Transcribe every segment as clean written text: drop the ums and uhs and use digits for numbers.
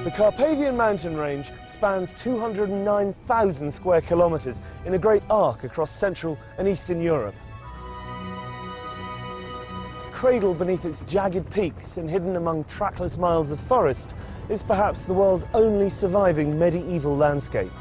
The Carpathian mountain range spans 209,000 square kilometres in a great arc across Central and Eastern Europe. Cradled beneath its jagged peaks and hidden among trackless miles of forest is perhaps the world's only surviving medieval landscape.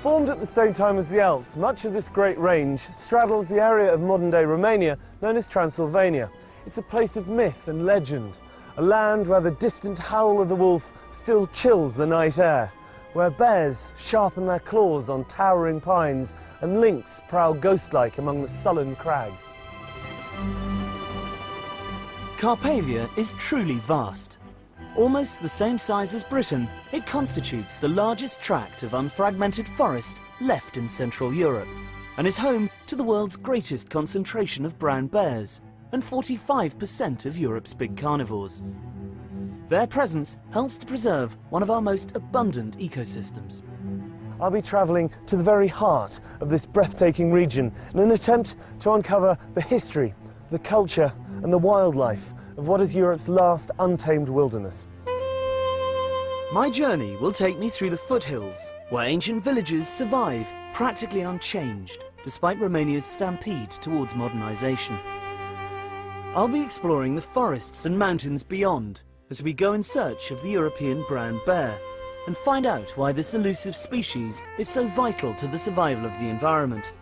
Formed at the same time as the Alps, much of this great range straddles the area of modern-day Romania known as Transylvania. It's a place of myth and legend, a land where the distant howl of the wolf still chills the night air, where bears sharpen their claws on towering pines and lynx prowl ghost-like among the sullen crags. Carpathia is truly vast. Almost the same size as Britain, it constitutes the largest tract of unfragmented forest left in Central Europe, and is home to the world's greatest concentration of brown bears and 45% of Europe's big carnivores. Their presence helps to preserve one of our most abundant ecosystems. I'll be travelling to the very heart of this breathtaking region in an attempt to uncover the history, the culture and the wildlife of what is Europe's last untamed wilderness. My journey will take me through the foothills, where ancient villages survive practically unchanged, despite Romania's stampede towards modernisation. I'll be exploring the forests and mountains beyond, as we go in search of the European brown bear, and find out why this elusive species is so vital to the survival of the environment.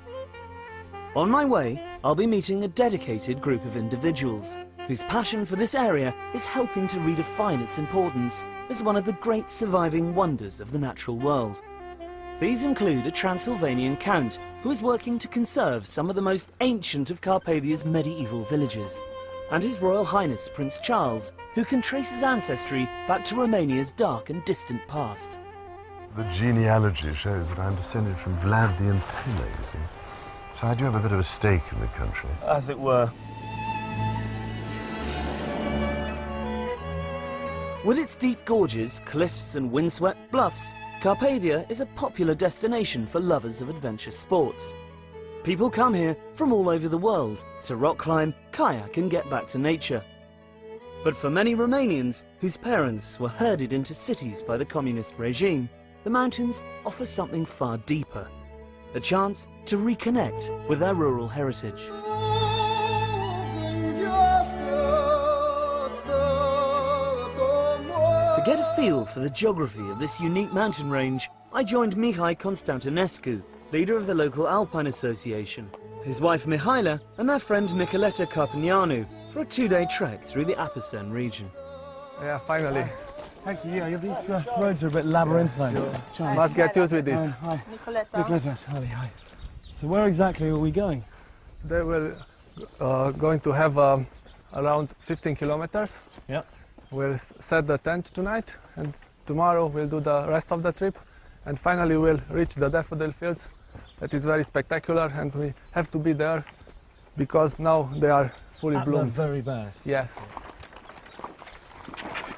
On my way, I'll be meeting a dedicated group of individuals, whose passion for this area is helping to redefine its importance as one of the great surviving wonders of the natural world. These include a Transylvanian count who is working to conserve some of the most ancient of Carpathia's medieval villages, and His Royal Highness Prince Charles, who can trace his ancestry back to Romania's dark and distant past. The genealogy shows that I'm descended from Vlad the Impaler, you see. So I do have a bit of a stake in the country. As it were. With its deep gorges, cliffs and windswept bluffs, Carpathia is a popular destination for lovers of adventure sports. People come here from all over the world to rock climb, kayak and get back to nature. But for many Romanians whose parents were herded into cities by the communist regime, the mountains offer something far deeper, a chance to reconnect with their rural heritage. To get a feel for the geography of this unique mountain range, I joined Mihai Constantinescu, leader of the local Alpine Association, his wife Mihaela and their friend Nicoleta Carpinianu for a two-day trek through the Apuseni region. Yeah, finally. Thank you. Yeah, these roads are a bit labyrinthine. You must get used with this. Hi. Nicoleta. Hi. So where exactly are we going? They will going to have around 15 kilometers. Yeah. We'll set the tent tonight, and tomorrow we'll do the rest of the trip, and finally we'll reach the daffodil fields. That is very spectacular, and we have to be there because now they are fully bloomed. At their very best. Yes.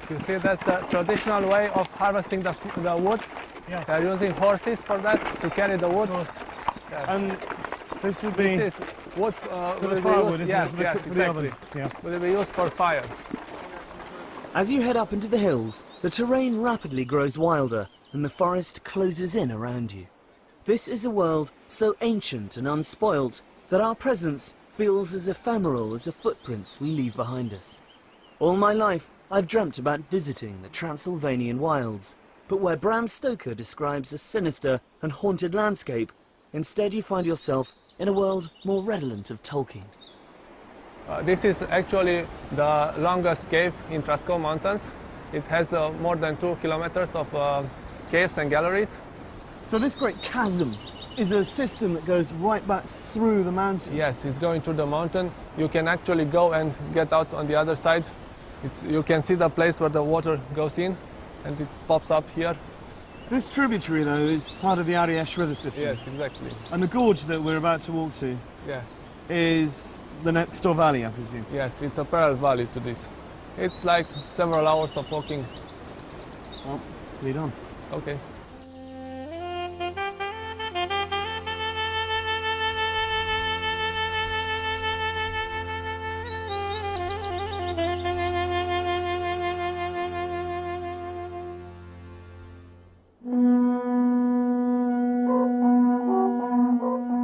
You see, that's the traditional way of harvesting the woods. Yeah. They are using horses for that, to carry the woods. Yeah. And this would be This is wood for will the be firewood, used, isn't yes, it? For the exactly. oven. Yeah. Will be used for fire. As you head up into the hills, the terrain rapidly grows wilder and the forest closes in around you. This is a world so ancient and unspoilt that our presence feels as ephemeral as the footprints we leave behind us. All my life, I've dreamt about visiting the Transylvanian wilds, but where Bram Stoker describes a sinister and haunted landscape, instead you find yourself in a world more redolent of Tolkien. This is actually the longest cave in Trascou Mountains. It has more than 2 kilometers of caves and galleries. So this great chasm is a system that goes right back through the mountain. Yes, it's going through the mountain. You can actually go and get out on the other side. You can see the place where the water goes in, and it pops up here. This tributary, though, is part of the Ariash river system. Yes, exactly. And the gorge that we're about to walk to is the next door valley, I presume. Yes, it's a parallel valley to this. It's like several hours of walking. Well, lead on. Okay.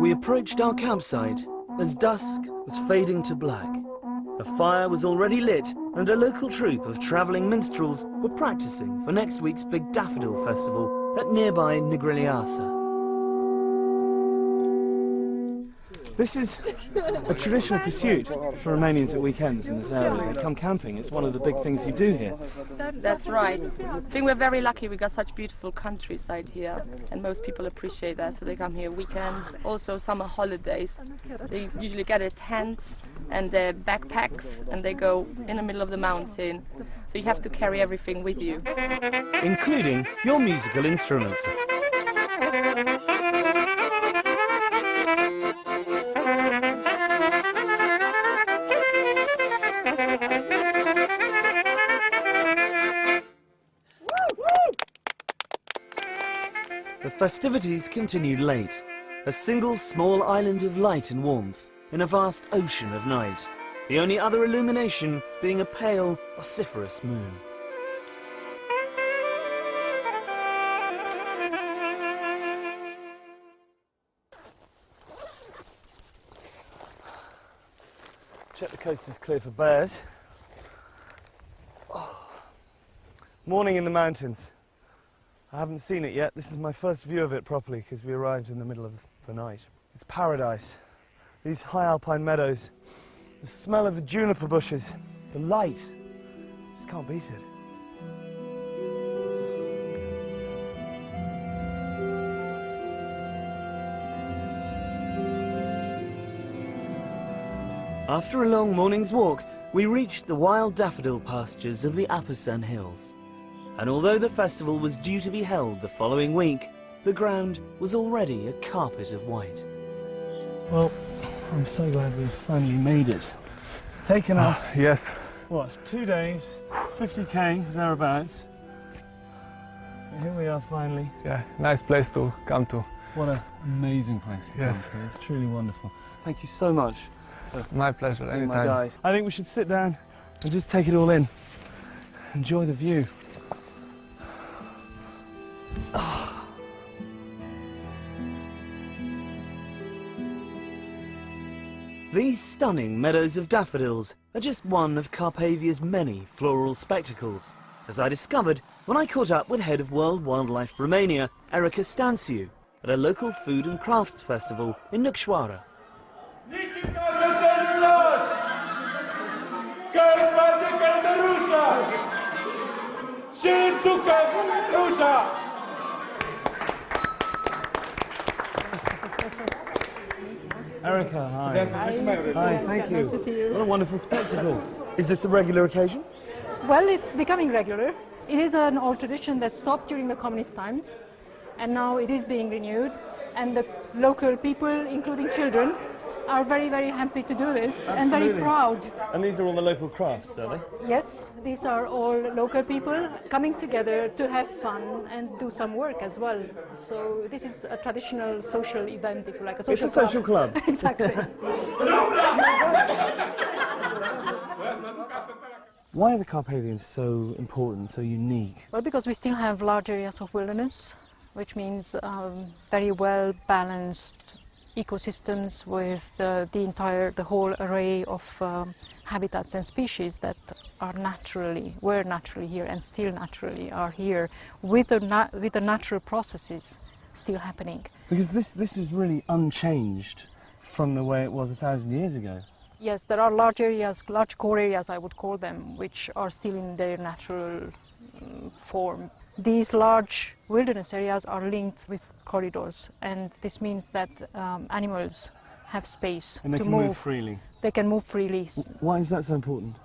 We approached our campsite as dusk was fading to black. A fire was already lit and a local troupe of travelling minstrels were practising for next week's big daffodil festival at nearby Negrilliasa. This is a traditional pursuit for Romanians at weekends in this area. They come camping. It's one of the big things you do here. That's right. I think we're very lucky we got such beautiful countryside here, and most people appreciate that, so they come here weekends, also summer holidays. They usually get a tent and their backpacks and they go in the middle of the mountain, so you have to carry everything with you. Including your musical instruments. The festivities continued late, a single small island of light and warmth in a vast ocean of night, the only other illumination being a pale, vociferous moon. Check the coast is clear for bears. Morning in the mountains. I haven't seen it yet. This is my first view of it properly because we arrived in the middle of the night. It's paradise. These high alpine meadows, the smell of the juniper bushes, the light. Just can't beat it. After a long morning's walk, we reached the wild daffodil pastures of the Alasdair hills. And although the festival was due to be held the following week, the ground was already a carpet of white. Well, I'm so glad we've finally made it. It's taken us, Yes. what, 2 days, 50k, thereabouts. And here we are finally. Yeah, nice place to come to. What an amazing place to Yes. come to. It's truly wonderful. Thank you so much. My pleasure, Being my anytime. guide. I think we should sit down and just take it all in. Enjoy the view. These stunning meadows of daffodils are just one of Carpathia's many floral spectacles, as I discovered when I caught up with head of World Wildlife Romania, Erica Stanciu, at a local food and crafts festival in Nucșoara. Erica, hi. Hi, thank you. Nice to see you. What a wonderful spectacle. Is this a regular occasion? Well, it's becoming regular. It is an old tradition that stopped during the communist times, and now it is being renewed. And the local people, including children, are very, very happy to do this and very Absolutely. proud. And these are all the local crafts, are they? Yes, these are all local people coming together to have fun and do some work as well. So this is a traditional social event, if you like, a social It's a social club. Exactly. Why are the Carpathians so important, so unique? Well, because we still have large areas of wilderness, which means very well balanced ecosystems with the whole array of habitats and species that were naturally here and still naturally are here with the natural processes still happening. Because this is really unchanged from the way it was 1,000 years ago. Yes, there are large areas, large core areas I would call them, which are still in their natural form. These large wilderness areas are linked with corridors, and this means that animals have space And they to can move freely. They can move freely. Why is that so important?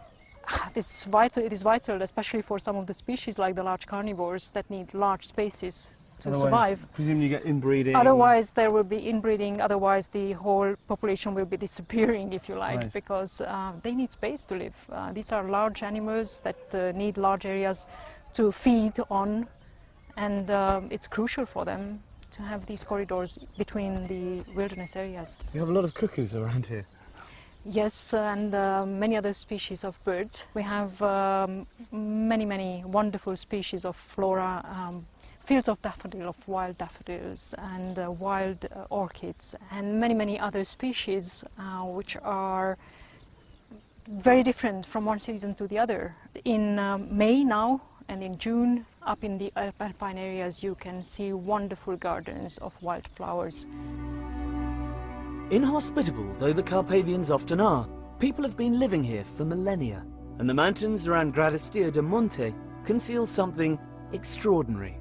It's vital. It is vital, especially for some of the species like the large carnivores that need large spaces to survive. Presumably you get inbreeding. Otherwise, there will be inbreeding. Otherwise, the whole population will be disappearing, if you like, Right. because they need space to live. These are large animals that need large areas to feed on, and it's crucial for them to have these corridors between the wilderness areas. So you have a lot of cuckoos around here. Yes, and many other species of birds. We have many wonderful species of flora, fields of daffodil, of wild daffodils and wild orchids and many, many other species which are very different from one season to the other. In May now and in June, up in the alpine areas, you can see wonderful gardens of wildflowers. Inhospitable though the Carpathians often are, people have been living here for millennia, and the mountains around Alasdair de Monte conceal something extraordinary.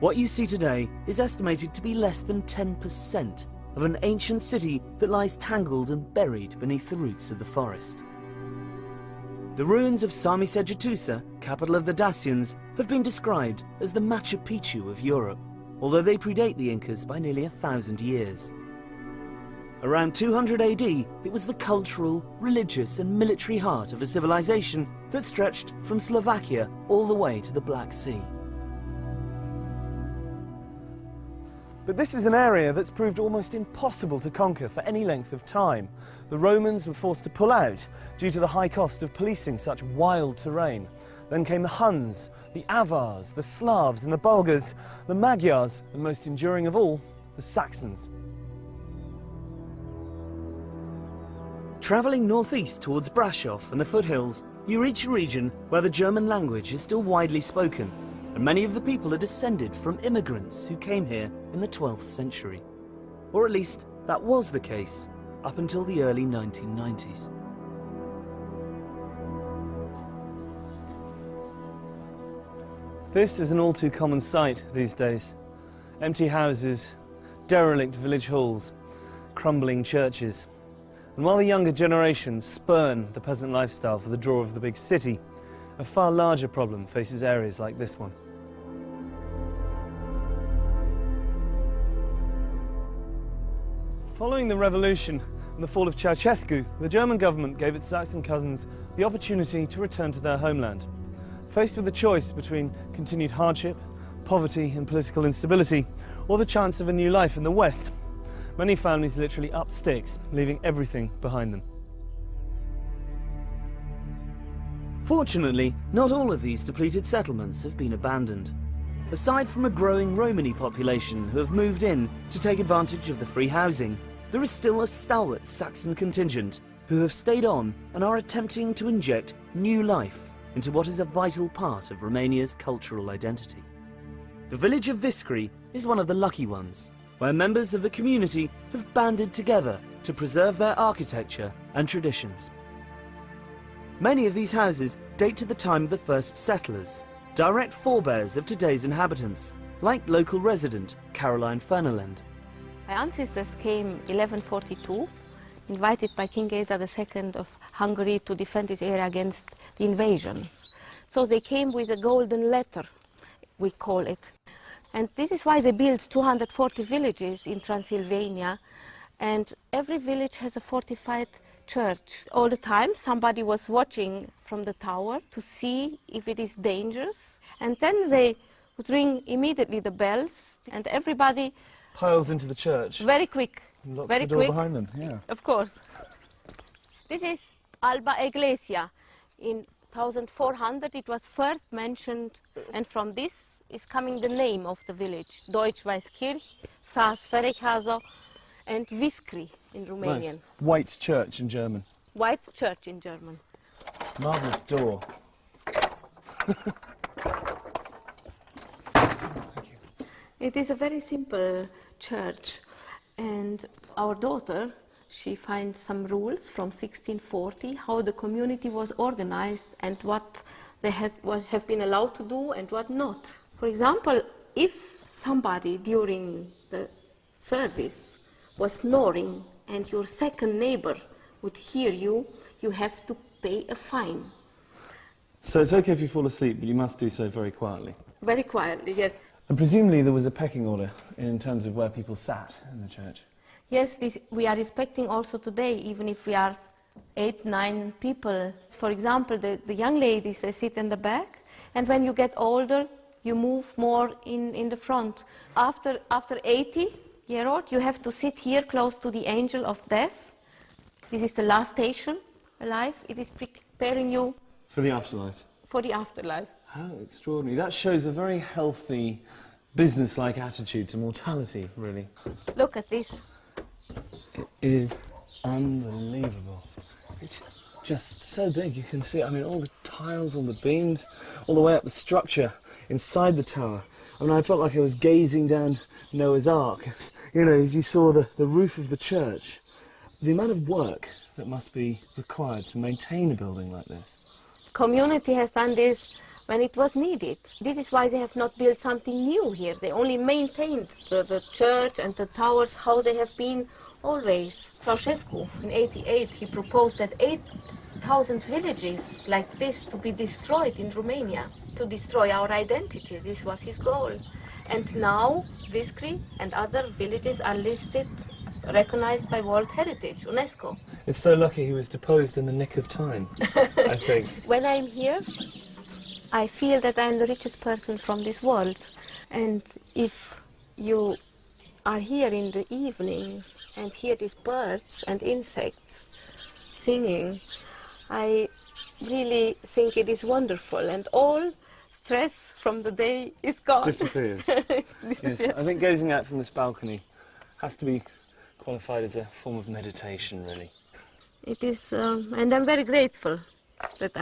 What you see today is estimated to be less than 10% of an ancient city that lies tangled and buried beneath the roots of the forest. The ruins of Sarmisegetusa, capital of the Dacians, have been described as the Machu Picchu of Europe, although they predate the Incas by nearly 1,000 years. Around 200 AD, it was the cultural, religious and military heart of a civilization that stretched from Slovakia all the way to the Black Sea. But this is an area that's proved almost impossible to conquer for any length of time. The Romans were forced to pull out due to the high cost of policing such wild terrain. Then came the Huns, the Avars, the Slavs and the Bulgars, the Magyars, and most enduring of all, the Saxons. Travelling northeast towards Brasov and the foothills, you reach a region where the German language is still widely spoken, and many of the people are descended from immigrants who came here in the 12th century. Or at least, that was the case up until the early 1990s. This is an all too common sight these days. Empty houses, derelict village halls, crumbling churches. And while the younger generations spurn the peasant lifestyle for the draw of the big city, a far larger problem faces areas like this one. Following the revolution and the fall of Ceausescu, the German government gave its Saxon cousins the opportunity to return to their homeland. Faced with the choice between continued hardship, poverty and political instability, or the chance of a new life in the West, many families literally upped sticks, leaving everything behind them. Fortunately, not all of these depleted settlements have been abandoned. Aside from a growing Romani population who have moved in to take advantage of the free housing, there is still a stalwart Saxon contingent who have stayed on and are attempting to inject new life into what is a vital part of Romania's cultural identity. The village of Viscri is one of the lucky ones, where members of the community have banded together to preserve their architecture and traditions. Many of these houses date to the time of the first settlers, direct forebears of today's inhabitants, like local resident Caroline Fernelend. My ancestors came 1142, invited by King Géza II of Hungary to defend this area against the invasions. So they came with a golden letter, we call it. And this is why they built 240 villages in Transylvania, and every village has a fortified church. All the time somebody was watching from the tower to see if it is dangerous, and then they would ring immediately the bells, and everybody Piles into the church. very quick, Locks very the door quick. behind them, yeah. Of course. This is Alba Iglesia. In 1400 it was first mentioned, and from this is coming the name of the village. Deutsch-Weißkirch, Saas-Ferechhazo, and Viscri in Romanian. Nice. White church in German. White church in German. Marvellous door. It is a very simple church, and our daughter, she finds some rules from 1640, how the community was organized and what they have been allowed to do and what not. For example, if somebody during the service was snoring and your second neighbor would hear you, you have to pay a fine. So it's okay if you fall asleep, but you must do so very quietly. Very quietly, yes. And presumably there was a pecking order in terms of where people sat in the church. Yes, this we are respecting also today, even if we are 8, 9 people. For example, the young ladies, they sit in the back, and when you get older, you move more in the front. After 80-year-old, you have to sit here close to the angel of death. This is the last station alive. It is preparing you For the afterlife. for the afterlife. How extraordinary. That shows a very healthy business-like attitude to mortality, really. Look at this. It is unbelievable. It's just so big, you can see it. I mean, all the tiles, all the beams, all the way up the structure inside the tower. I mean, I felt like I was gazing down Noah's Ark, you know, as you saw the roof of the church. The amount of work that must be required to maintain a building like this. Community has done this when it was needed. This is why they have not built something new here. They only maintained the church and the towers how they have been always. Ceausescu, in '88, he proposed that 8,000 villages like this to be destroyed in Romania, to destroy our identity. This was his goal. And now Viscri and other villages are listed, recognized by World Heritage, UNESCO. It's so lucky he was deposed in the nick of time, I think. When I'm here, I feel that I'm the richest person from this world. And if you are here in the evenings and hear these birds and insects singing, I really think it is wonderful, and all stress from the day is gone. Disappears. Yes, I think gazing out from this balcony has to be qualified as a form of meditation, really. It is, and I'm very grateful that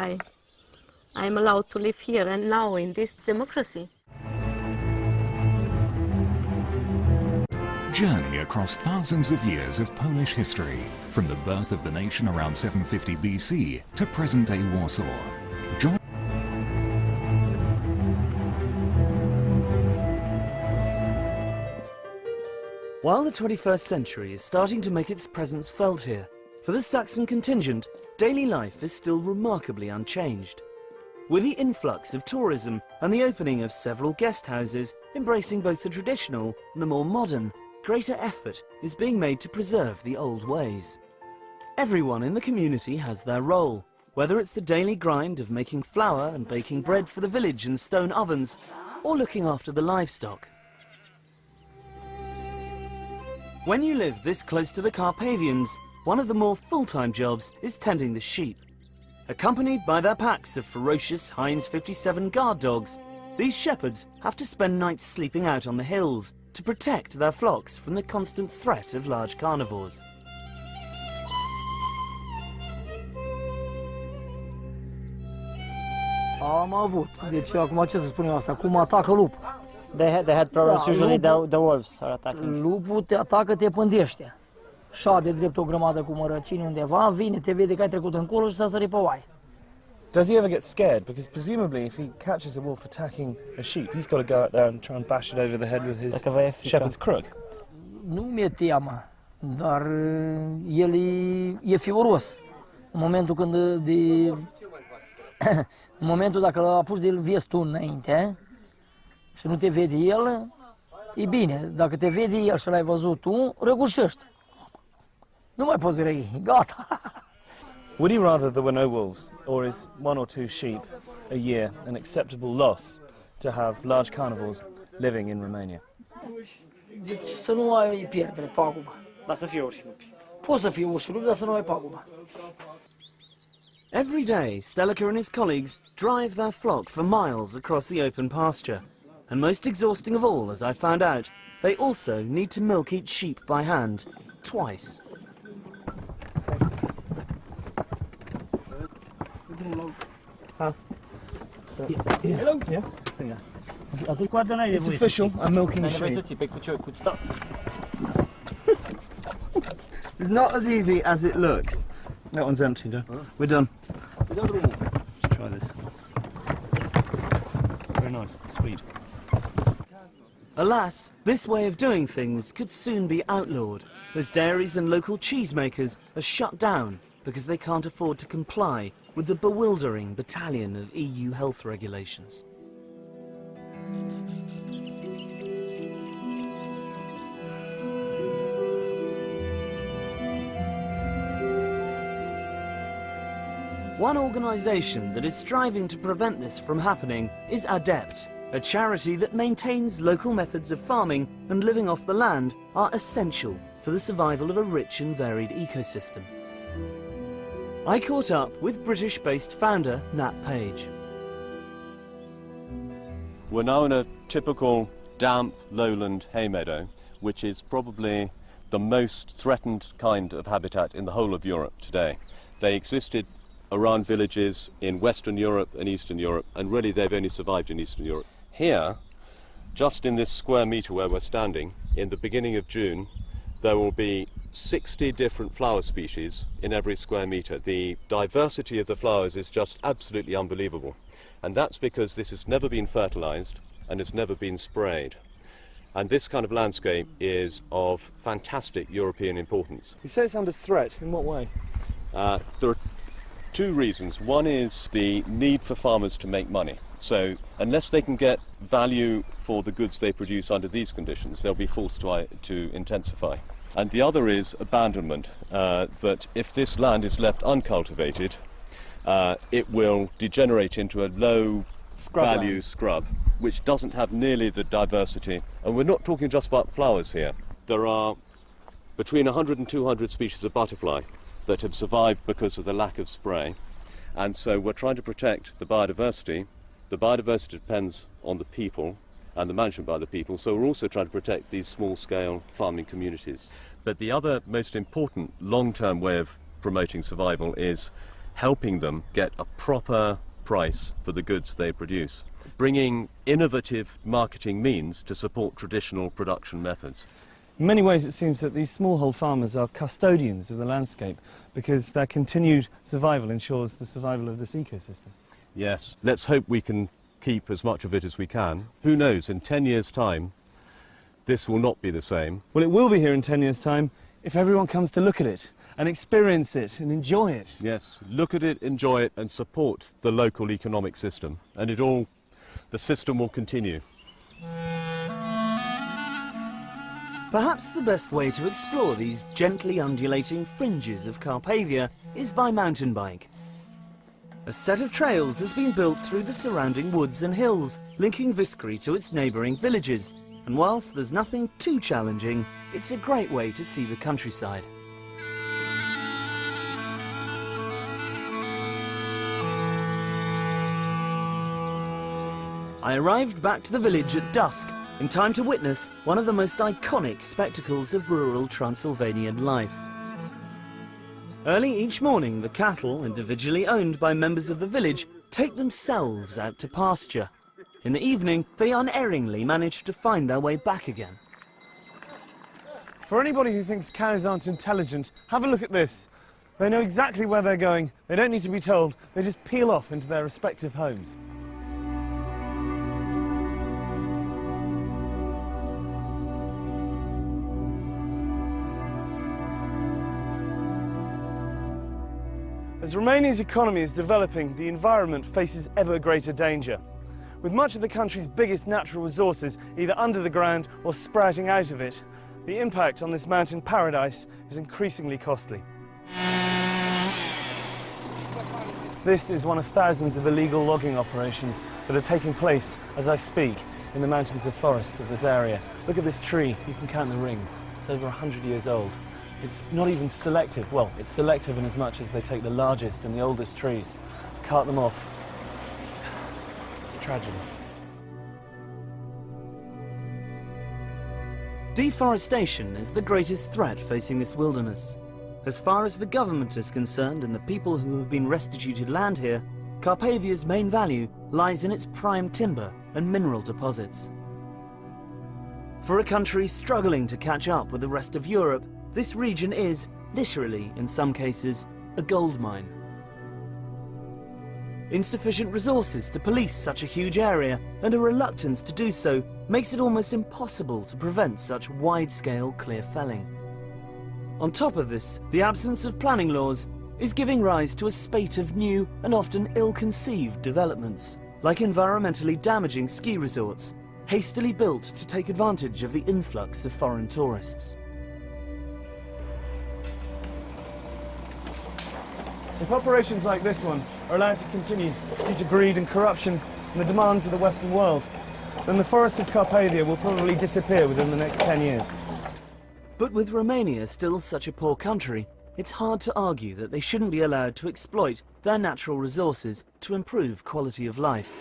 I'm allowed to live here and now in this democracy. Journey across thousands of years of Polish history, from the birth of the nation around 750 BC to present-day Warsaw. Join While the 21st century is starting to make its presence felt here, for the Saxon contingent, daily life is still remarkably unchanged. With the influx of tourism and the opening of several guest houses embracing both the traditional and the more modern, greater effort is being made to preserve the old ways. Everyone in the community has their role, whether it's the daily grind of making flour and baking bread for the village in stone ovens, or looking after the livestock. When you live this close to the Carpathians, one of the more full-time jobs is tending the sheep. Accompanied by their packs of ferocious Heinz 57 guard dogs, these shepherds have to spend nights sleeping out on the hills to protect their flocks from the constant threat of large carnivores. Am avut. Deci acum ce să spunem asta? Cum atacă lup? They had problems usually the wolves are attacking. Lupul te atacă, te pândește. Șade drept o grămadă cu mărăcini undeva, vine, te vede că ai trecut încolo și s-a sărit pe oaie. Does he ever get scared? Because presumably if he catches a wolf attacking a sheep, he's got to go out there and try and bash it over the head with his shepherd's crook. Nu mi-e teamă, dar el e fioros. În momentul când în momentul dacă l-a pus de-l vezi tu înainte și nu te vede el, e bine. Dacă te vede el și l-ai văzut tu, răgușești. Nu mai poți răi, gata. Would he rather there were no wolves, or is 1 or 2 sheep a year an acceptable loss to have large carnivores living in Romania? Deci să nu ai pierdere, pagubă. Dar să fie urși lupi. Poți să fie urși lupi, dar să nu ai pagubă. Every day, Stelaka and his colleagues drive their flock for miles across the open pasture. And most exhausting of all, as I found out, they also need to milk each sheep by hand, twice. Hello? Yeah? It's official, I'm milking a sheep. It's not as easy as it looks. That one's empty, though. We're done. Let's try this. Very nice, sweet. Alas, this way of doing things could soon be outlawed, as dairies and local cheesemakers are shut down because they can't afford to comply with the bewildering battalion of EU health regulations. One organisation that is striving to prevent this from happening is ADEPT, a charity that maintains local methods of farming and living off the land are essential for the survival of a rich and varied ecosystem. I caught up with British-based founder Nat Page. We're now in a typical damp lowland hay meadow, which is probably the most threatened kind of habitat in the whole of Europe today. They existed around villages in Western Europe and Eastern Europe, and really they've only survived in Eastern Europe. Here, just in this square metre where we're standing, in the beginning of June, there will be 60 different flower species in every square metre. The diversity of the flowers is just absolutely unbelievable. And that's because this has never been fertilised and has never been sprayed. And this kind of landscape is of fantastic European importance. You say it's under threat. In what way? There are two reasons. One is the need for farmers to make money. So unless they can get value for the goods they produce under these conditions, they'll be forced to intensify. And the other is abandonment, that if this land is left uncultivated, it will degenerate into a low-value scrub, which doesn't have nearly the diversity. And we're not talking just about flowers here. There are between 100 and 200 species of butterfly that have survived because of the lack of spray. And so we're trying to protect the biodiversity. The biodiversity depends on the people and the management by the people, so we're also trying to protect these small-scale farming communities. But the other most important long-term way of promoting survival is helping them get a proper price for the goods they produce, bringing innovative marketing means to support traditional production methods. In many ways it seems that these smallhold farmers are custodians of the landscape because their continued survival ensures the survival of this ecosystem. Yes, let's hope we can keep as much of it as we can. Who knows, in 10 years' time, this will not be the same. Well, it will be here in 10 years' time if everyone comes to look at it and experience it and enjoy it. Yes, look at it, enjoy it, and support the local economic system. And the system will continue. Perhaps the best way to explore these gently undulating fringes of Carpathia is by mountain bike. A set of trails has been built through the surrounding woods and hills, linking Viscri to its neighbouring villages, and whilst there's nothing too challenging, it's a great way to see the countryside. I arrived back to the village at dusk, in time to witness one of the most iconic spectacles of rural Transylvanian life. Early each morning, the cattle, individually owned by members of the village, take themselves out to pasture. In the evening, they unerringly manage to find their way back again. For anybody who thinks cows aren't intelligent, have a look at this. They know exactly where they're going, they don't need to be told, they just peel off into their respective homes. As Romania's economy is developing, the environment faces ever greater danger. With much of the country's biggest natural resources either under the ground or sprouting out of it, the impact on this mountain paradise is increasingly costly. This is one of thousands of illegal logging operations that are taking place as I speak in the mountains of forest of this area. Look at this tree, you can count the rings. It's over 100 years old. It's not even selective. Well, it's selective in as much as they take the largest and the oldest trees, cart them off. It's a tragedy. Deforestation is the greatest threat facing this wilderness. As far as the government is concerned and the people who have been restituted land here, Carpathia's main value lies in its prime timber and mineral deposits. For a country struggling to catch up with the rest of Europe, this region is, literally in some cases, a gold mine. Insufficient resources to police such a huge area and a reluctance to do so makes it almost impossible to prevent such wide-scale clear felling. On top of this, the absence of planning laws is giving rise to a spate of new and often ill-conceived developments, like environmentally damaging ski resorts, hastily built to take advantage of the influx of foreign tourists. If operations like this one are allowed to continue due to greed and corruption and the demands of the Western world, then the forests of Carpathia will probably disappear within the next 10 years. But with Romania still such a poor country, it's hard to argue that they shouldn't be allowed to exploit their natural resources to improve quality of life.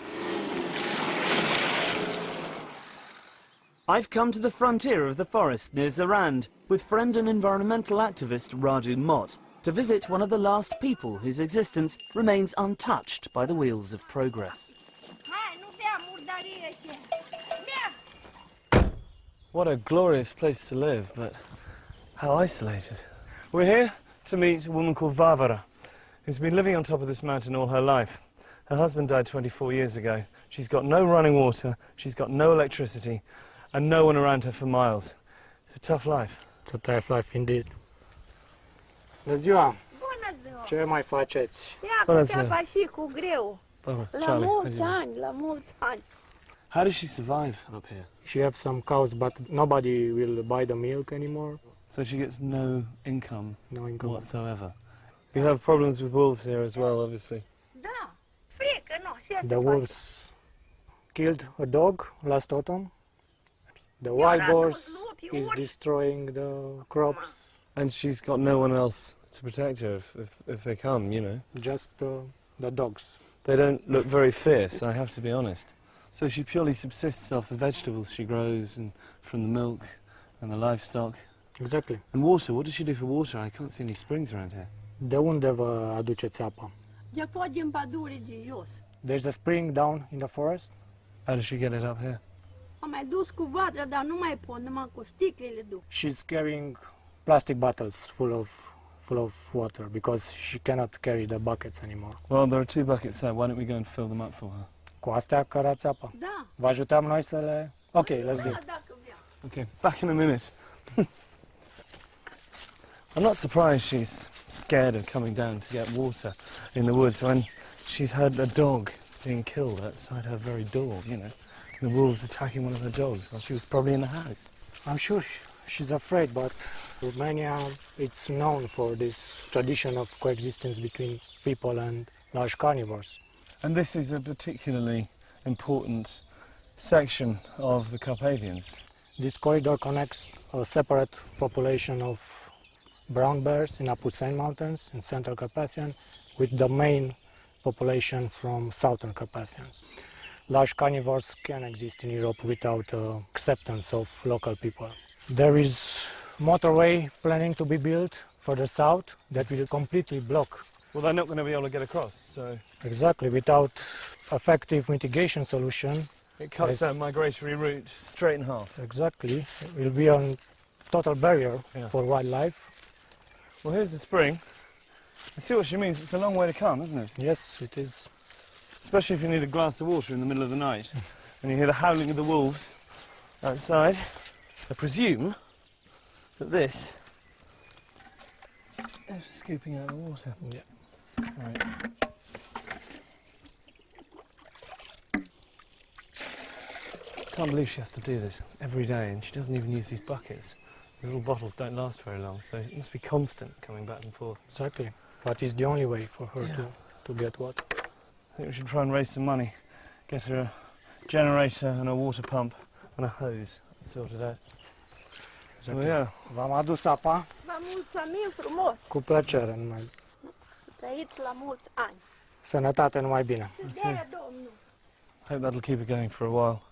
I've come to the frontier of the forest near Zarand with friend and environmental activist Radu Mott to visit one of the last people whose existence remains untouched by the wheels of progress. What a glorious place to live, but how isolated. We're here to meet a woman called Varvara, who's been living on top of this mountain all her life. Her husband died 24 years ago. She's got no running water, she's got no electricity, and no one around her for miles. It's a tough life. It's a tough life indeed. Bună ziua! Bună ziua! Ce mai faceți? Ia, treaba și cu greu. La Charlie, mulți ani, la mulți ani. How does she survive up here? She has some cows, but nobody will buy the milk anymore. So she gets no income, No income whatsoever. You have problems with wolves here as well, obviously. Da, frică, nu, ce să The faci? wolves killed a dog last autumn. The wild boars is destroying the crops. And she's got no one else to protect her if they come, you know. Just the dogs. They don't look very fierce, I have to be honest. So she purely subsists off the vegetables she grows and from the milk and the livestock. Exactly. And water, what does she do for water? I can't see any springs around here. De unde vă aduceți apa? De pot din pădure de jos. There's a spring down in the forest. How does she get it up here? Am mai dus cu vatra, dar nu mai pot, numai cu sticlele duc. She's carrying plastic bottles full of water because she cannot carry the buckets anymore. Well, there are 2 buckets there. Why don't we go and fill them up for her? Cu astea cărați apa. Da. Vă ajutăm noi să le... Ok, let's do it. Dacă vrea. Okay, back in a minute. I'm not surprised she's scared of coming down to get water in the woods when she's had a dog being killed outside her very door, you know. The wolves attacking one of her dogs while she was probably in the house. I'm sure she's afraid, but Romania, it's known for this tradition of coexistence between people and large carnivores. And this is a particularly important section of the Carpathians. This corridor connects a separate population of brown bears in Apuseni Mountains in central Carpathian with the main population from southern Carpathians. Large carnivores can exist in Europe without acceptance of local people. There is motorway planning to be built further south that will completely block. Well, they're not going to be able to get across, so... Exactly, without effective mitigation solution. It cuts that migratory route straight in half. Exactly, it will be a total barrier for wildlife. Well, here's the spring. I see what she means. It's a long way to come, isn't it? Yes, it is. Especially if you need a glass of water in the middle of the night and you hear the howling of the wolves outside. I presume that this is scooping out the water. Yeah. Right. Can't believe she has to do this every day, and she doesn't even use these buckets. These little bottles don't last very long, so it must be constant coming back and forth. Exactly, but it's the only way for her to get water. I think we should try and raise some money, get her a generator and a water pump and a hose sorted out. Exactly. Oh, yeah. V-am adus apa. Vă mulțumim frumos. Cu plăcere, numai. Trăiți la mulți ani. Sănătate, numai bine. De Domnul. Hope that'll keep her going for a while.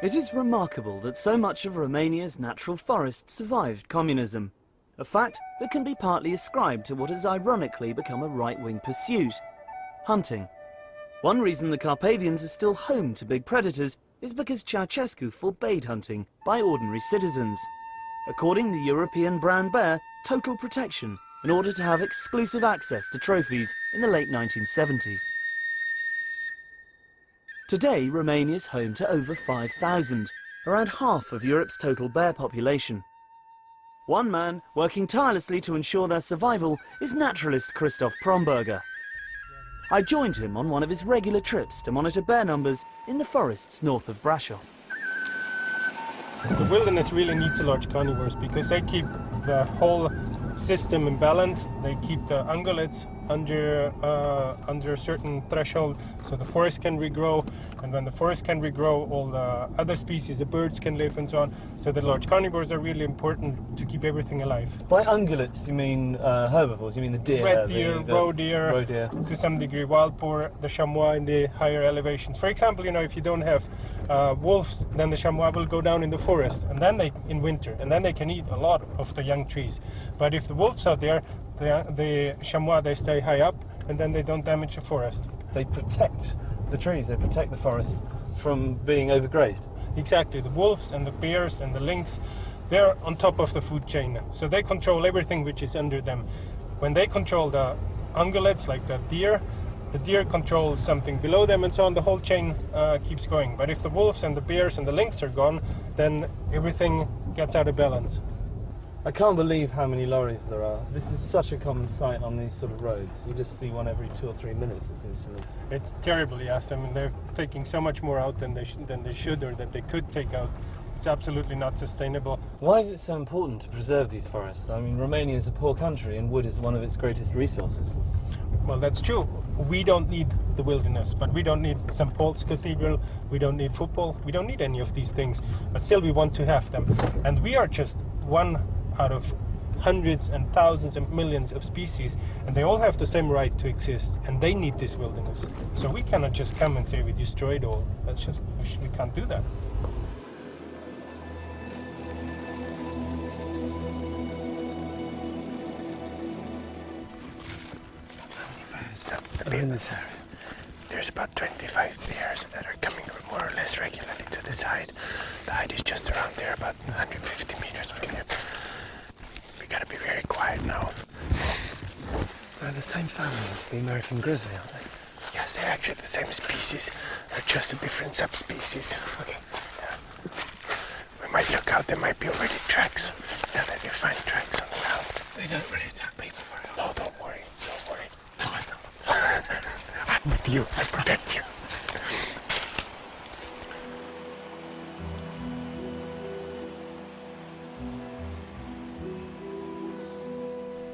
It is remarkable that so much of Romania's natural forest survived communism, a fact that can be partly ascribed to what has ironically become a right-wing pursuit: hunting. One reason the Carpathians are still home to big predators is because Ceausescu forbade hunting by ordinary citizens, according the European brown bear total protection in order to have exclusive access to trophies in the late 1970s. Today, Romania is home to over 5,000, around half of Europe's total bear population. One man working tirelessly to ensure their survival is naturalist Christoph Promberger. I joined him on one of his regular trips to monitor bear numbers in the forests north of Brasov. The wilderness really needs large carnivores because they keep the whole system in balance. They keep the ungulates under a certain threshold, so the forest can regrow, and when the forest can regrow, all the other species, the birds can live and so on. So the large carnivores are really important to keep everything alive. By ungulates, you mean herbivores? You mean the deer? Red deer, the roe deer, to some degree, wild boar, the chamois in the higher elevations. For example, you know, if you don't have wolves, then the chamois will go down in the forest, and then in winter, and then they can eat a lot of the young trees. But if the wolves are there, the chamois, they stay high up, and then they don't damage the forest. They protect the trees, they protect the forest from being overgrazed. Exactly. The wolves and the bears and the lynx, they're on top of the food chain, so they control everything which is under them. When they control the ungulates, like the deer controls something below them, and so on. The whole chain keeps going. But if the wolves and the bears and the lynx are gone, then everything gets out of balance. I can't believe how many lorries there are. This is such a common sight on these sort of roads. You just see one every 2 or 3 minutes, it seems to me. It's terrible, yes. I mean, they're taking so much more out than they should, or that they could take out. It's absolutely not sustainable. Why is it so important to preserve these forests? I mean, Romania is a poor country, and wood is one of its greatest resources. Well, that's true. We don't need the wilderness, but we don't need St. Paul's Cathedral, we don't need football, we don't need any of these things, but still we want to have them. And we are just one out of hundreds and thousands and millions of species, and they all have the same right to exist, and they need this wilderness. So we cannot just come and say we destroy it all. That's just, we can't do that. In this area, there's about 25 bears that are coming more or less regularly to the side. The height is just around there, about 150 meters from here. We gotta be very quiet now. They're the same family as the American grizzly, aren't they? Yes, they're actually the same species. They're just a different subspecies. Okay. Yeah. We might look out, there might be already tracks. Now that you find tracks on the ground. They don't really attack people very often. No, don't worry, don't worry. No, I know. I'm with you, I protect you.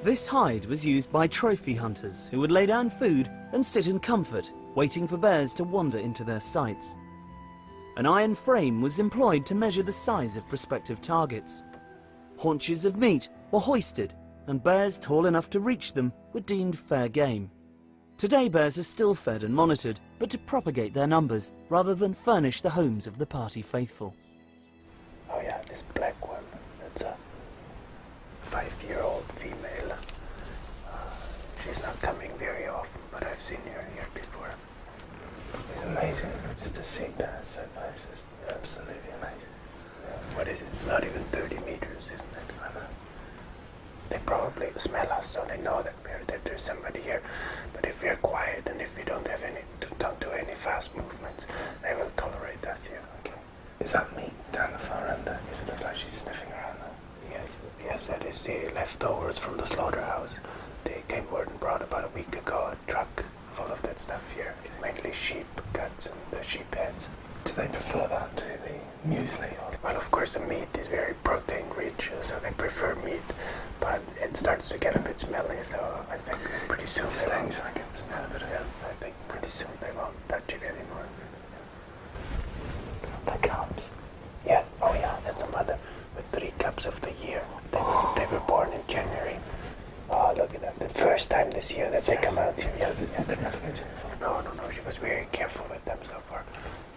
This hide was used by trophy hunters who would lay down food and sit in comfort, waiting for bears to wander into their sights. An iron frame was employed to measure the size of prospective targets. Haunches of meat were hoisted, and bears tall enough to reach them were deemed fair game. Today bears are still fed and monitored, but to propagate their numbers rather than furnish the homes of the party faithful. Oh yeah, this black one, that's a 5-year-old female. She's not coming very often, but I've seen her here before. It's amazing just to see bears so close. It's absolutely amazing. What is it? It's not even 30 meters, isn't it? I know. They probably smell us, so they know that there's somebody here. But if we're quiet and if we don't do any fast movements, they will tolerate us here. Okay. Is that meat down the far end there? Because it looks like she's sniffing around there. Yes, that is the leftovers from the slaughterhouse. They came word and brought about a week ago a truck full of that stuff here. Mainly sheep guts and the sheep heads. Do they prefer that to the muesli? Well, of course the meat is very protein rich, so they prefer meat, but it starts to get a bit smelly, so I think pretty soon they won't. I can smell a bit of it. I think pretty soon they won't touch it anymore. The cubs? Yeah, oh yeah, that's a mother with 3 cubs of the year. They were born in January. Oh, look at that. The first time this year that they come out here. Yes, they never get to. No, she was very careful with them so far.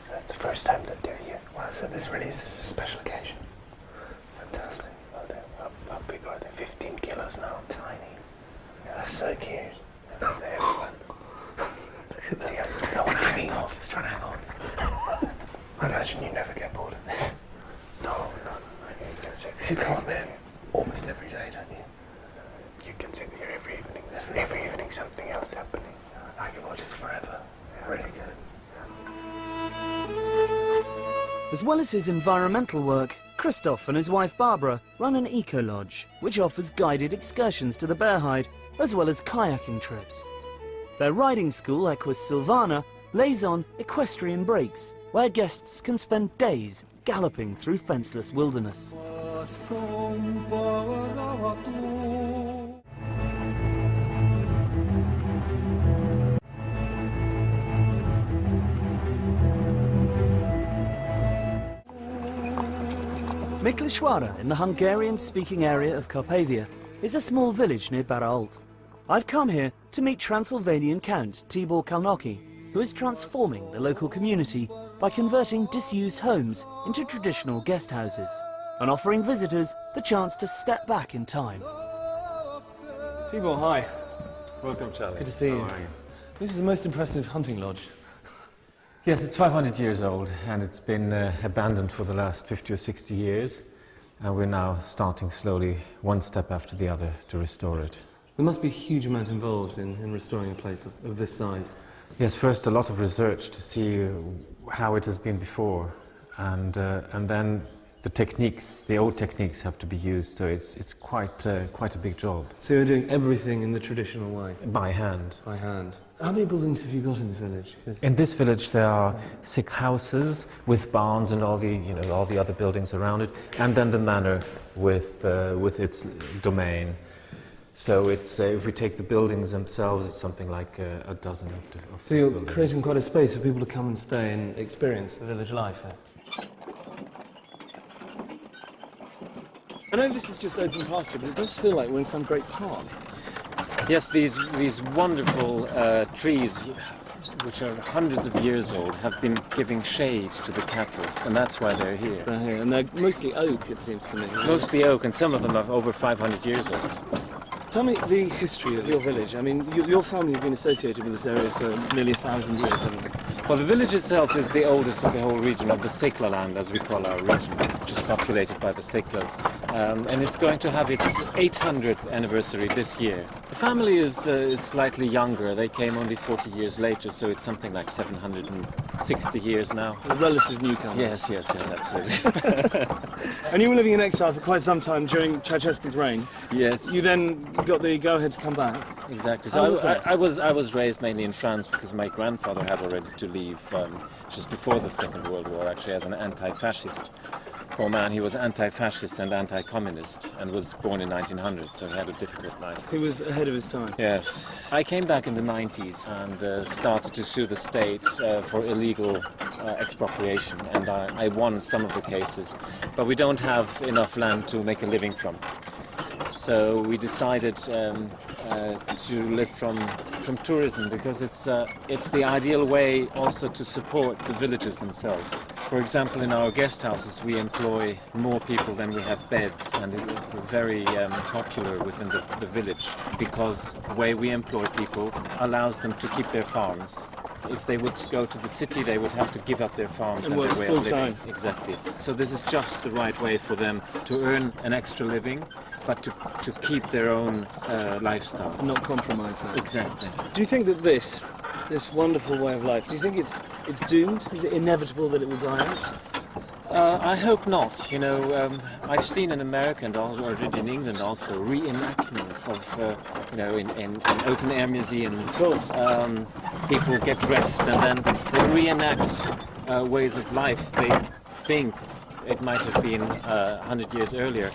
So that's the first time that they're here. Wow, so this really is a special occasion. Fantastic. Oh, how big are they? 15 kilos now. Tiny. Yeah, that's so cute. They're everyone. Look at that. No one hanging off. It's trying to hang on. I imagine you never get bored of this. No. You come in almost every day, don't you? You can sit here every evening. There's every evening something else happening. I can watch this forever. Really good. As well as his environmental work, Christoph and his wife Barbara run an eco-lodge, which offers guided excursions to the bear hide, as well as kayaking trips. Their riding school, Equus Silvana, lays on equestrian breaks, where guests can spend days galloping through fenceless wilderness. Miklișoara, in the Hungarian-speaking area of Carpathia, is a small village near Barault. I've come here to meet Transylvanian Count Tibor Kalnoky, who is transforming the local community by converting disused homes into traditional guest houses and offering visitors the chance to step back in time. Tibor, hi. Welcome, Charlie. Good to see you. This is the most impressive hunting lodge. Yes, it's 500 years old and it's been abandoned for the last 50 or 60 years, and we're now starting slowly, one step after the other, to restore it. There must be a huge amount involved in restoring a place of this size. Yes, first a lot of research to see how it has been before, and then the techniques, the old techniques, have to be used. So it's quite a big job. So you're doing everything in the traditional way? By hand. By hand. How many buildings have you got in the village? In this village there are 6 houses with barns and all the other buildings around it, and then the manor with its domain. So it's if we take the buildings themselves, it's something like a dozen of So you're buildings. creating quite a space for people to come and stay and experience the village life here. I know this is just open pasture, but it does feel like we're in some great park. Yes, these wonderful trees, which are hundreds of years old, have been giving shade to the cattle, and that's why they're here. They're here, and they're mostly oak, it seems to me. Mostly oak, and some of them are over 500 years old. Tell me the history of your village. I mean, your family have been associated with this area for nearly 1,000 years, haven't they? Well, the village itself is the oldest of the whole region, of the Sekla land, as we call our region, which is populated by the Seklas. And it's going to have its 800th anniversary this year. The family is slightly younger. They came only 40 years later, so it's something like 760 years now. A relative newcomer. Yes, absolutely. And you were living in exile for quite some time during Ceausescu's reign. Yes. You then got the go-ahead to come back. Exactly. How So was that? I was raised mainly in France because my grandfather had already to leave just before the Second World War, actually, as an anti-fascist. Poor man, he was anti-fascist and anti-communist and was born in 1900, so he had a difficult life. He was ahead of his time. Yes. I came back in the 90s and started to sue the state for illegal expropriation, and I won some of the cases, but we don't have enough land to make a living from. So we decided to live from tourism, because it's the ideal way also to support the villagers themselves. For example, in our guest houses we employ more people than we have beds, and we're very popular within the village, because the way we employ people allows them to keep their farms. If they would go to the city, they would have to give up their farms and their way of living. Exactly. So this is just the right way for them to earn an extra living, but to keep their own lifestyle. And not compromise that. Exactly. Do you think that this wonderful way of life, do you think it's doomed? Is it inevitable that it will die out? I hope not. You know, I've seen in America and already in England also reenactments of, in open-air museums. People get dressed and then they reenact ways of life they think it might have been 100 years earlier.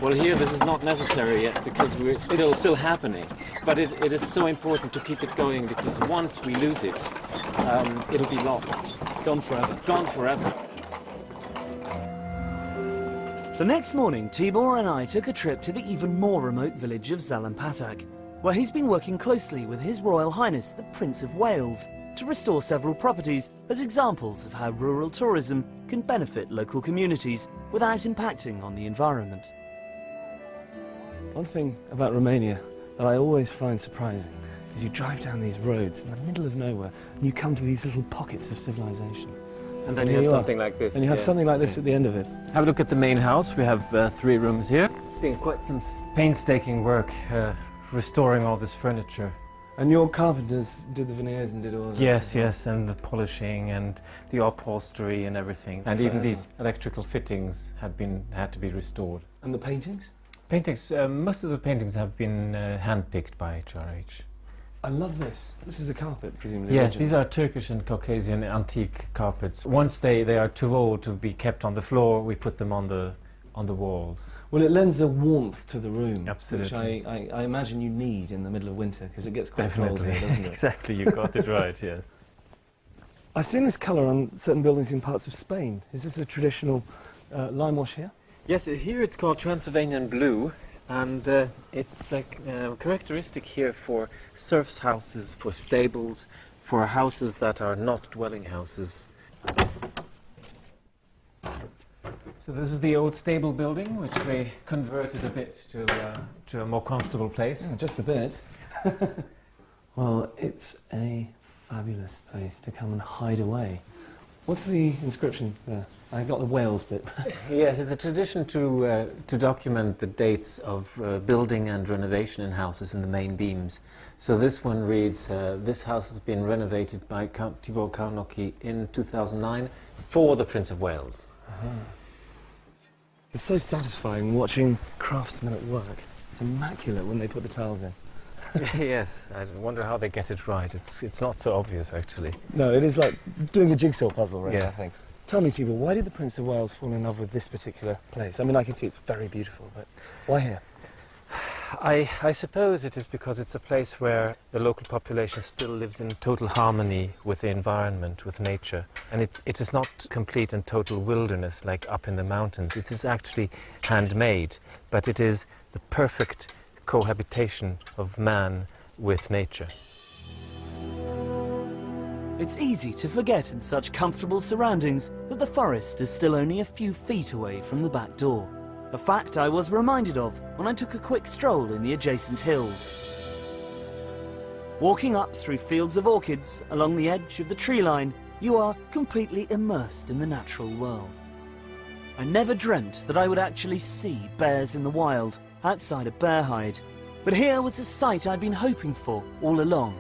Well, here this is not necessary yet, because it's still happening. But it is so important to keep it going, because once we lose it, it'll be lost. Gone forever. Gone forever. The next morning, Tibor and I took a trip to the even more remote village of Zalampatak, where he's been working closely with His Royal Highness the Prince of Wales to restore several properties as examples of how rural tourism can benefit local communities without impacting on the environment. One thing about Romania that I always find surprising is you drive down these roads in the middle of nowhere and you come to these little pockets of civilization. And then you have something like this. And you have something like this at the end of it. Have a look at the main house. We have 3 rooms here. Been quite some painstaking work restoring all this furniture. And your carpenters did the veneers and did all of this? Yes, and the polishing and the upholstery and everything. And even these electrical fittings had to be restored. And the paintings? Paintings, most of the paintings have been hand-picked by HRH. I love this. This is a carpet, presumably. Yes, these are Turkish and Caucasian antique carpets. Once they are too old to be kept on the floor, we put them on the walls. Well, it lends a warmth to the room. Absolutely. Which I imagine you need in the middle of winter, because it gets quite cold here, doesn't it? Exactly, you got it right, yes. I've seen this colour on certain buildings in parts of Spain. Is this a traditional lime wash here? Yes, here it's called Transylvanian blue, and it's a characteristic here for serfs' houses, for stables, for houses that are not dwelling houses. So this is the old stable building, which they converted a bit to a more comfortable place. Yeah, just a bit. Well, it's a fabulous place to come and hide away. What's the inscription there? I got the Wales bit. Yes, it's a tradition to document the dates of building and renovation in houses in the main beams. So this one reads, this house has been renovated by Count Tibor Karnocki in 2009 for the Prince of Wales. It's so satisfying watching craftsmen at work. It's immaculate when they put the tiles in. Yes, I wonder how they get it right. It's not so obvious, actually. No, it is like doing a jigsaw puzzle, really, Yeah. I think. Tell me, Tibor, why did the Prince of Wales fall in love with this particular place? I mean, I can see it's very beautiful, but why here? I suppose it is because it's a place where the local population still lives in total harmony with the environment, with nature. And it is not complete and total wilderness like up in the mountains. It is actually handmade, but it is the perfect cohabitation of man with nature. It's easy to forget in such comfortable surroundings that the forest is still only a few feet away from the back door. A fact I was reminded of when I took a quick stroll in the adjacent hills. Walking up through fields of orchids along the edge of the tree line, you are completely immersed in the natural world. I never dreamt that I would actually see bears in the wild outside of Bearhide, but here was a sight I'd been hoping for all along.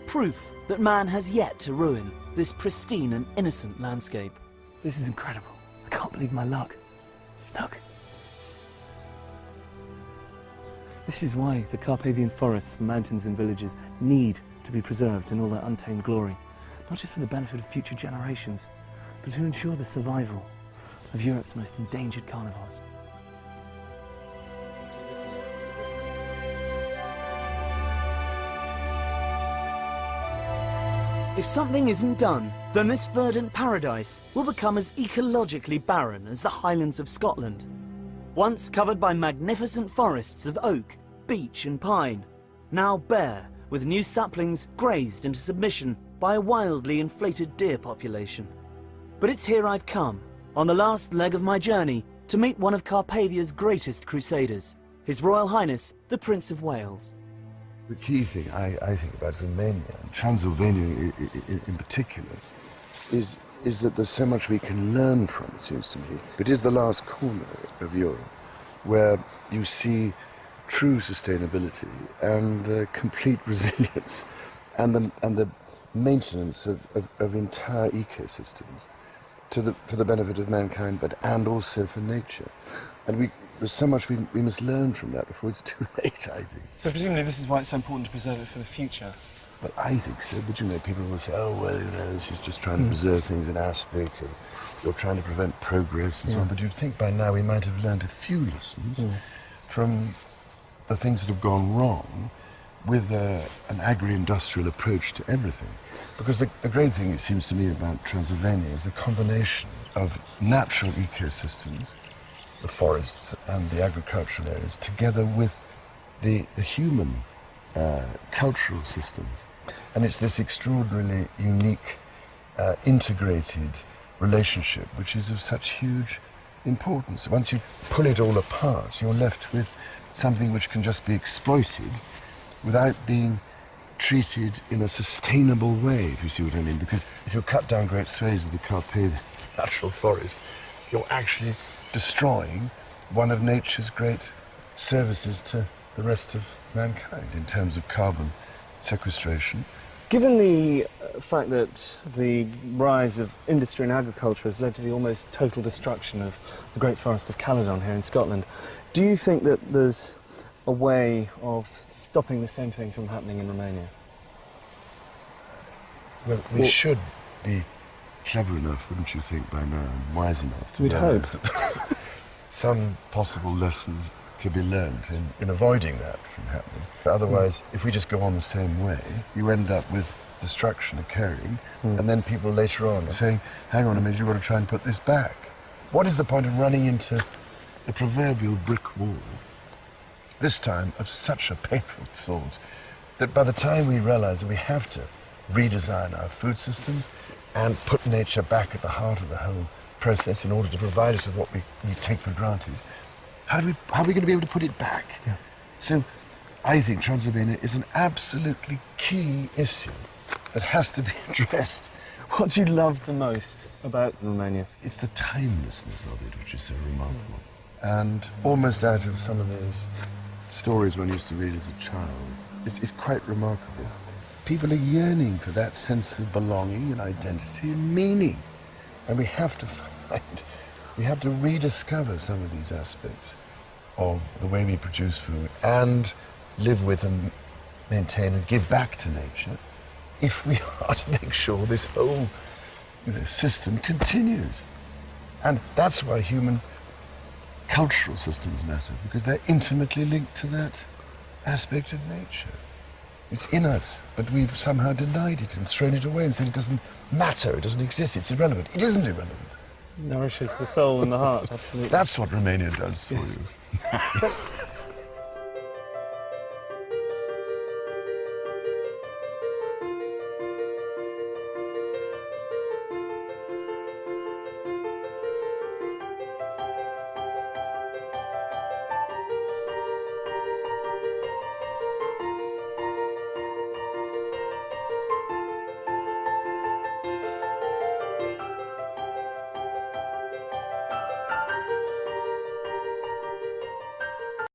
Proof that man has yet to ruin this pristine and innocent landscape. This is incredible. I can't believe my luck. Look. This is why the Carpathian forests, mountains and villages need to be preserved in all their untamed glory. Not just for the benefit of future generations, but to ensure the survival of Europe's most endangered carnivores. If something isn't done, then this verdant paradise will become as ecologically barren as the Highlands of Scotland. Once covered by magnificent forests of oak, beech and pine, now bare with new saplings grazed into submission by a wildly inflated deer population. But it's here I've come, on the last leg of my journey, to meet one of Carpathia's greatest crusaders, His Royal Highness, the Prince of Wales. The key thing I think about Romania, and Transylvania in particular, is that there's so much we can learn from, it seems to me. It is the last corner of Europe where you see true sustainability and complete resilience and the maintenance of entire ecosystems for the benefit of mankind, and also for nature. And there's so much we must learn from that before it's too late, I think. So presumably this is why it's so important to preserve it for the future. Well, I think so, but people will say, oh, well, she's just trying to preserve things in aspic, and you're trying to prevent progress and so on. But you'd think by now we might have learned a few lessons from the things that have gone wrong with an agri-industrial approach to everything. Because the great thing, it seems to me, about Transylvania is the combination of natural ecosystems, the forests and the agricultural areas, together with the human cultural systems. And it's this extraordinarily unique, integrated relationship which is of such huge importance. Once you pull it all apart, you're left with something which can just be exploited without being treated in a sustainable way, if you see what I mean. Because if you cut down great swathes of the Carpathian natural forest, you're actually destroying one of nature's great services to the rest of mankind in terms of carbon sequestration. Given the fact that the rise of industry and agriculture has led to the almost total destruction of the Great Forest of Caledon here in Scotland, do you think that there's a way of stopping the same thing from happening in Romania? Well, we should be clever enough, wouldn't you think, by now, and wise enough to We'd hope. some possible lessons to be learned in avoiding that from happening. But otherwise, if we just go on the same way, you end up with destruction occurring, and then people later on are saying, hang on a minute, you've got to try and put this back. What is the point of running into the proverbial brick wall, this time of such a painful sort, that by the time we realize that we have to redesign our food systems and put nature back at the heart of the whole process in order to provide us with what we take for granted, how are we going to be able to put it back? Yeah. So I think Transylvania is an absolutely key issue that has to be addressed. What do you love the most about Romania? It's the timelessness of it, which is so remarkable. And almost out of some of those stories one used to read as a child, it's quite remarkable. People are yearning for that sense of belonging and identity and meaning. And we have to rediscover some of these aspects of the way we produce food and live with and maintain and give back to nature if we are to make sure this whole system continues. And that's why human cultural systems matter, because they're intimately linked to that aspect of nature. It's in us, but we've somehow denied it and thrown it away and said it doesn't matter, it doesn't exist, it's irrelevant. It isn't irrelevant. Nourishes the soul and the heart, absolutely. That's what Romania does for you.